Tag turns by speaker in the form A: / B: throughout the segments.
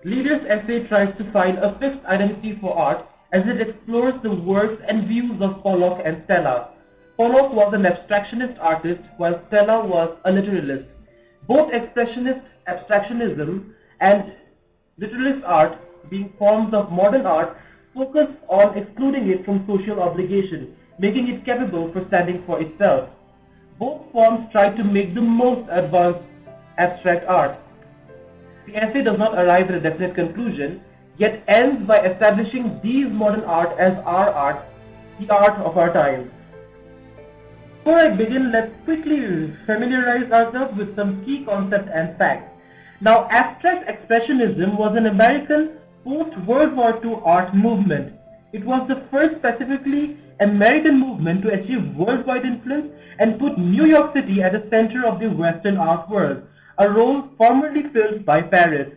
A: Leader's essay tries to find a fifth identity for art as it explores the works and views of Pollock and Stella. Pollock was an abstractionist artist while Stella was a literalist. Both expressionist abstractionism and literalist art, being forms of modern art, focus on excluding it from social obligation, making it capable for standing for itself. Both forms try to make the most advanced abstract art. The essay does not arrive at a definite conclusion, yet ends by establishing these modern art as our art, the art of our time. Before I begin, let's quickly familiarize ourselves with some key concepts and facts. Now, abstract expressionism was an American post-World War II art movement. It was the first specifically American movement to achieve worldwide influence and put New York City at the center of the Western art world, a role formerly filled by Paris.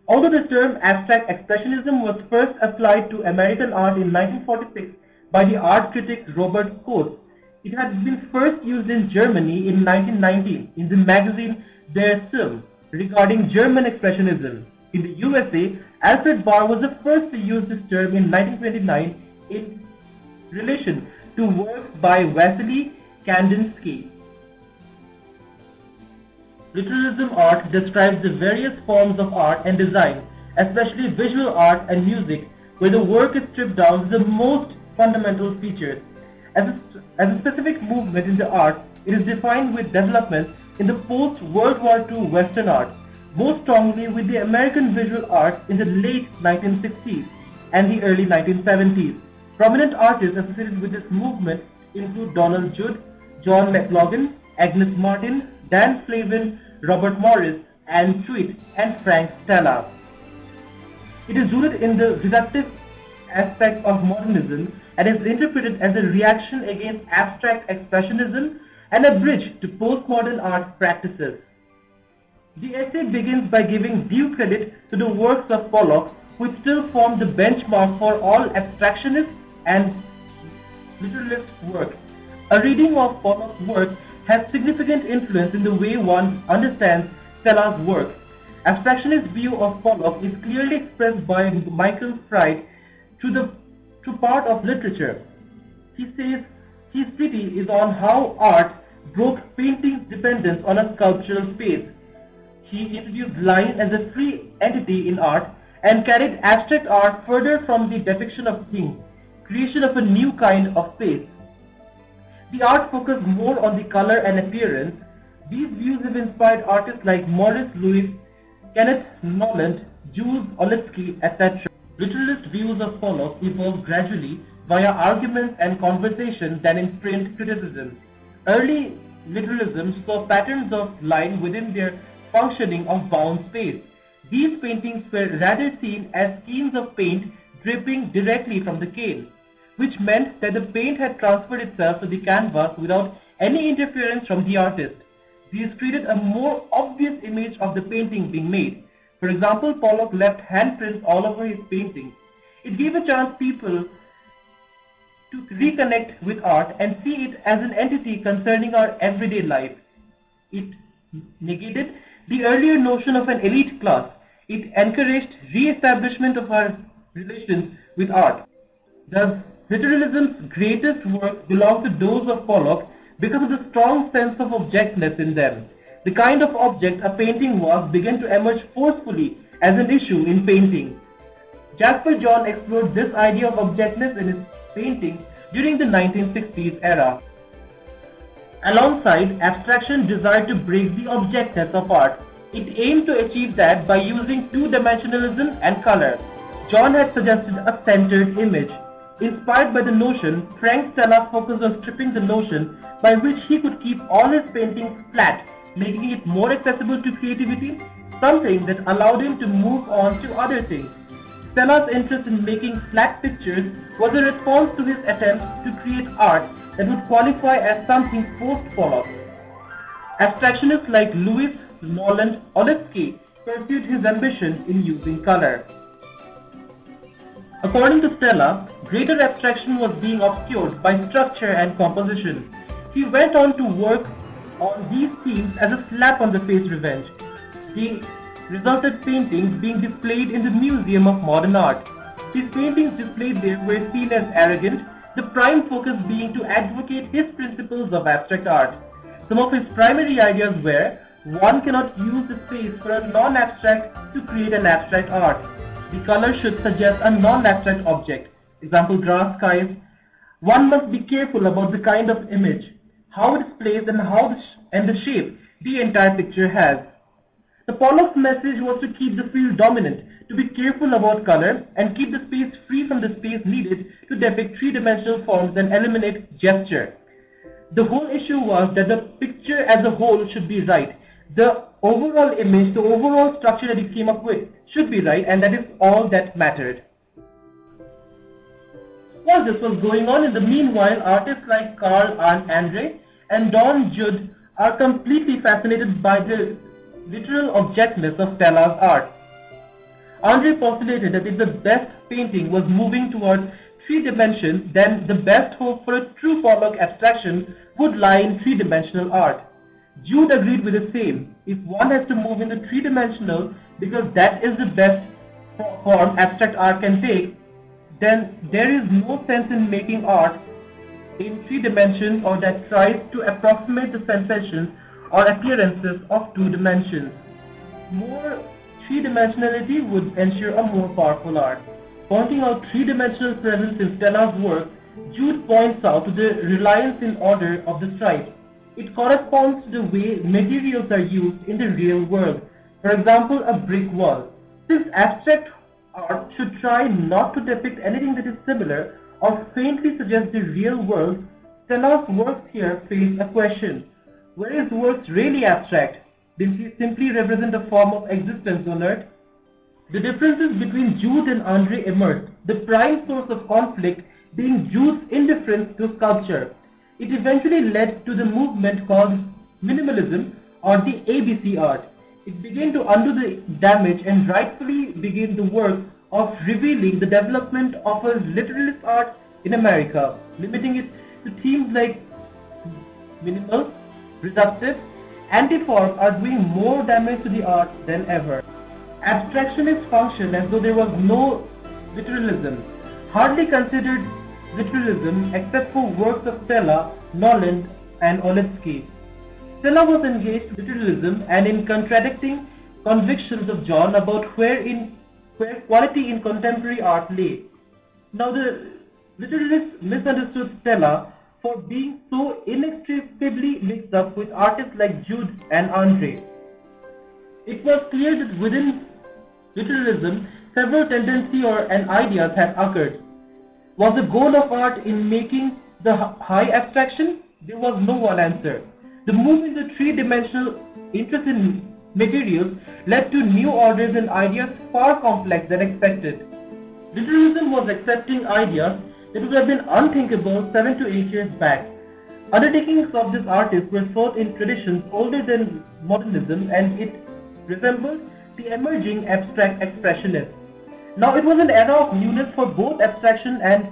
A: Although the term abstract expressionism was first applied to American art in 1946 by the art critic Robert Coates, it had been first used in Germany in 1919 in the magazine Der Film regarding German expressionism. In the USA, Alfred Barr was the first to use this term in 1929 in relation to works by Vasily Kandinsky. Literalism art describes the various forms of art and design, especially visual art and music, where the work is stripped down to the most fundamental features. As a specific movement in the art, it is defined with developments in the post-World War II Western art, most strongly with the American visual arts in the late 1960s and the early 1970s. Prominent artists associated with this movement include Donald Judd, John McLaughlin, Agnes Martin, Dan Flavin, Robert Morris, Anne Truitt, and Frank Stella. It is rooted in the reductive aspect of modernism and is interpreted as a reaction against abstract expressionism and a bridge to postmodern art practices. The essay begins by giving due credit to the works of Pollock, which still form the benchmark for all abstractionist and literalist work. A reading of Pollock's work has significant influence in the way one understands Stella's work. Abstractionist view of Pollock is clearly expressed by Michael Fried through part of literature. He says his treatise is on how art broke painting's dependence on a sculptural space. He introduced line as a free entity in art and carried abstract art further from the depiction of things, creation of a new kind of space. The art focused more on the color and appearance. These views have inspired artists like Maurice Lewis, Kenneth Noland, Jules Olitsky, etc. Literalist views of Pollock evolved gradually via arguments and conversation than in print criticism. Early literalism saw patterns of line within their functioning of bound space. These paintings were rather seen as skeins of paint dripping directly from the cane, which meant that the paint had transferred itself to the canvas without any interference from the artist. These created a more obvious image of the painting being made. For example, Pollock left handprints all over his paintings. It gave a chance people to reconnect with art and see it as an entity concerning our everyday life. It negated the earlier notion of an elite class. It encouraged re-establishment of our relations with art. Thus, literalism's greatest works belong to those of Pollock because of the strong sense of objectness in them. The kind of object a painting was began to emerge forcefully as an issue in painting. Jasper John explored this idea of objectness in his paintings during the 1960s era. Alongside, abstraction desired to break the objectness of art. It aimed to achieve that by using two-dimensionalism and color. John had suggested a centered image. Inspired by the notion, Frank Stella focused on stripping the notion by which he could keep all his paintings flat, making it more accessible to creativity, something that allowed him to move on to other things. Stella's interest in making flat pictures was a response to his attempt to create art that would qualify as something post-Pollock. Abstractionists like Lewis, Noland, Olitsky pursued his ambition in using color. According to Stella, greater abstraction was being obscured by structure and composition. He went on to work on these themes as a slap-on-the-face revenge. The resulted paintings being displayed in the Museum of Modern Art. His paintings displayed there were seen as arrogant, the prime focus being to advocate his principles of abstract art. Some of his primary ideas were: one cannot use the space for a non-abstract to create an abstract art. The color should suggest a non-abstract object. Example, grass, skies. One must be careful about the kind of image, how it is placed, and the shape the entire picture has. The Pollock's message was to keep the field dominant, to be careful about color, and keep the space free from the space needed to depict three-dimensional forms and eliminate gesture. The whole issue was that the picture as a whole should be right. The overall image, the overall structure that he came up with should be right, and that is all that mattered. While this was going on, in the meanwhile, artists like Carl Andre and Don Judd are completely fascinated by the literal objectness of Stella's art. Andre postulated that if the best painting was moving towards three dimensions, then the best hope for a true Pollock abstraction would lie in three-dimensional art. Jude agreed with the same. If one has to move in the three-dimensional because that is the best form abstract art can take, then there is no sense in making art in three dimensions or that tries to approximate the sensations or appearances of two dimensions. More three-dimensionality would ensure a more powerful art. Pointing out three-dimensional presence in Stella's work, Jude points out to the reliance in order of the stripes. It corresponds to the way materials are used in the real world. For example, a brick wall. Since abstract art should try not to depict anything that is similar or faintly suggest the real world, Stella's works here face a question. Were his works really abstract? Did he simply represent a form of existence on Earth? The differences between Jude and Andre emerged, the prime source of conflict being Jude's indifference to sculpture. It eventually led to the movement called minimalism or the ABC art. It began to undo the damage and rightfully began the work of revealing the development of a literalist art in America, limiting it to themes like minimal, reductive, anti-form are doing more damage to the art than ever. Abstractionists functioned as though there was no literalism, hardly considered literalism except for works of Stella, Noland, and Oletsky. Stella was engaged in literalism and in contradicting convictions of John about where quality in contemporary art lay. Now the literalists misunderstood Stella for being so inextricably mixed up with artists like Jude and Andre. It was clear that within literalism, several tendencies and ideas had occurred. Was the goal of art in making the high abstraction? There was no one answer. The move into three-dimensional interest in materials led to new orders and ideas far complex than expected. Literalism was accepting ideas that would have been unthinkable 7 to 8 years back. Undertakings of this artist were sought in traditions older than modernism, and it resembled the emerging abstract expressionists. Now it was an era of newness for both abstraction and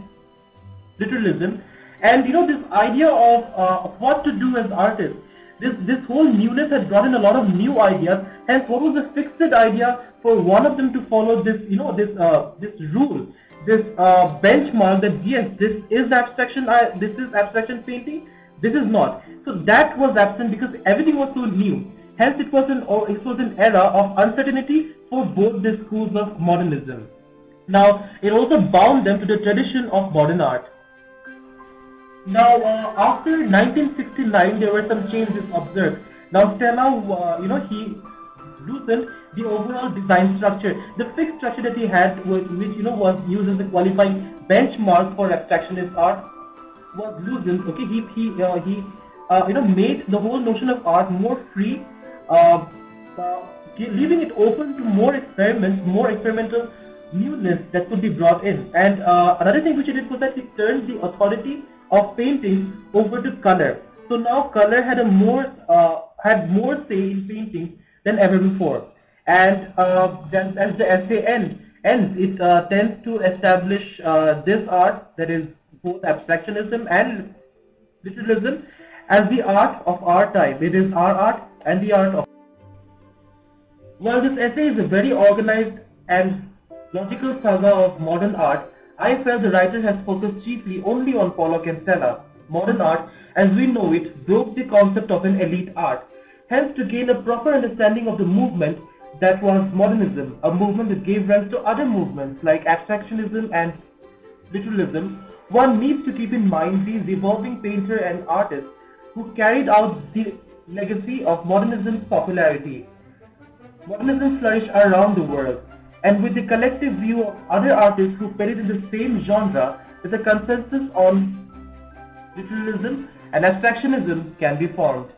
A: literalism, and this idea of what to do as artists, this whole newness had brought in a lot of new ideas. Hence, what was the fixed idea for one of them to follow this this rule, this benchmark that yes, this is abstraction painting, this is not. So that was absent because everything was so new. Hence, it was an era of uncertainty for both the schools of modernism. Now, it also bound them to the tradition of modern art. Now, after 1969, there were some changes observed. Now, Stella, he loosened the overall design structure. The fixed structure that he had, which was used as a qualifying benchmark for abstractionist art, was loosened. Okay, he made the whole notion of art more free, leaving it open to more experiments, more experimental newness that could be brought in. And another thing which he did was that he turned the authority of painting over to color. So now color had more say in painting than ever before. And then as the essay ends, it tends to establish this art, that is both abstractionism and literalism, as the art of our time. It is our art and the art of. While this essay is a very organized and logical saga of modern art, I felt the writer has focused chiefly only on Pollock and Stella. Modern art, as we know it, broke the concept of an elite art. Hence, to gain a proper understanding of the movement that was modernism, a movement that gave rise to other movements like abstractionism and literalism, one needs to keep in mind these evolving painters and artists who carried out the legacy of modernism's popularity. Modernism flourished around the world, and with the collective view of other artists who perished in the same genre, with a consensus on literalism and abstractionism can be formed.